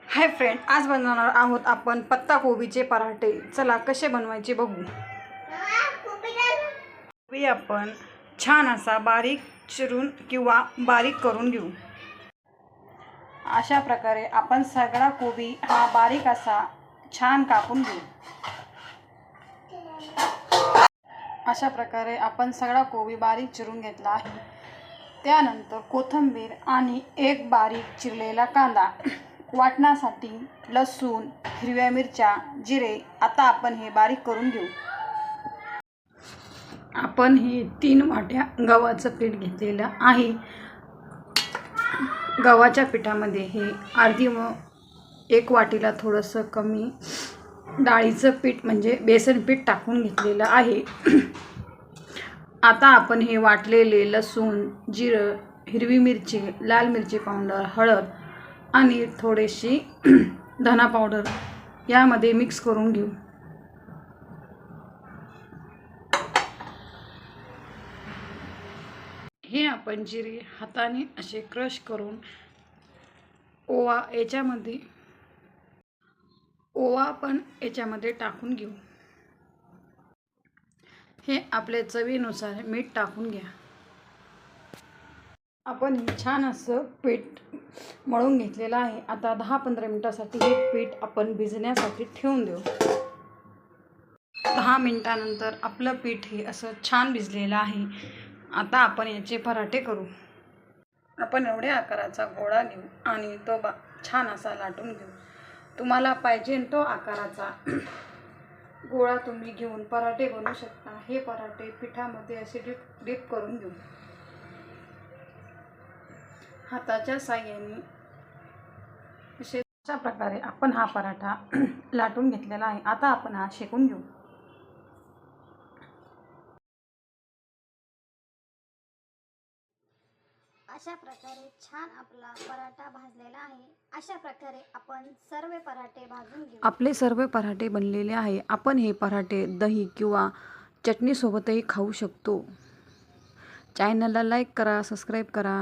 Hi friend, आज बनवणार आहोत आपण पत्ता कोबीचे पराठे। चला कसे बनवायचे बघू। कोबी आपण छान असा बारीक चिरून किंवा बारीक करून घेऊ। अशा प्रकारे आपण सगळा कोबी हा बारीक असा छान कापून घेऊ। अशा प्रकारे आपण सगळा कोबी बारीक चिरून घेतला आहे। त्यानंतर कोथिंबीर आणि एक बारीक चिरलेला कांदा, वाटण्यासाठी लसूण, हिरव्या मिरच्या, जिरे। आता आपण हे बारीक करून घेऊ। आपण हे 3 वाट्या गव्हाचं पीठ घेतलेलं आहे। गव्हाच्या पिठामध्ये हे अर्धी व 1 वाटीला थोडंसं कमी डाळीचं पीठ म्हणजे बेसन पीठ टाकून घेतलेलं आहे। आता आपण हे वाटलेले लसूण, जिरं, हिरवी मिरची, लाल मिरची पावडर, हळद आणि थोडीशी धना पावडर यामध्ये मिक्स करून घेऊ। हे आपण जिरे हाताने असे क्रश करून ओवा पण याच्यामध्ये टाकून घेऊ। हे आपल्या चवीनुसार मीठ टाकून घ्या। आपण छान असं पीठ मळून घेतलेलं आहे। आता 10-15 मिनिटांसाठी हे पीठ आपण भिजण्यासाठी ठेवून देऊ। 10 मिनिटांनंतर आपलं पीठ हे असं छान भिजलेलं आहे। आता आपण याचे पराठे करू। आपण एवढ्या आकाराचा गोळा घेऊ आणि तो छान असा लाटून घेऊ। तुम्हाला पाहिजे तो आकाराचा गोळा तुम्ही घेऊन पराठे बनवू शकता। हे पराठे पिठामध्ये असे डीप करून घेऊ। हाताच्या साहाय्याने अशा प्रकारे आपण हा पराठा लाटून घेतलेला आहे। आता आपण हा शेकून घेऊ। अशा प्रकारे छान आपला पराठा भाजलेला आहे। अशा प्रकारे आपण सर्व पराठे भाजून घेऊ। आपले सर्व पराठे बनलेले आहे। आपण हे पराठे दही किंवा चटणी सोबतही खाऊ शकतो। चॅनलला लाईक करा, सबस्क्राईब करा।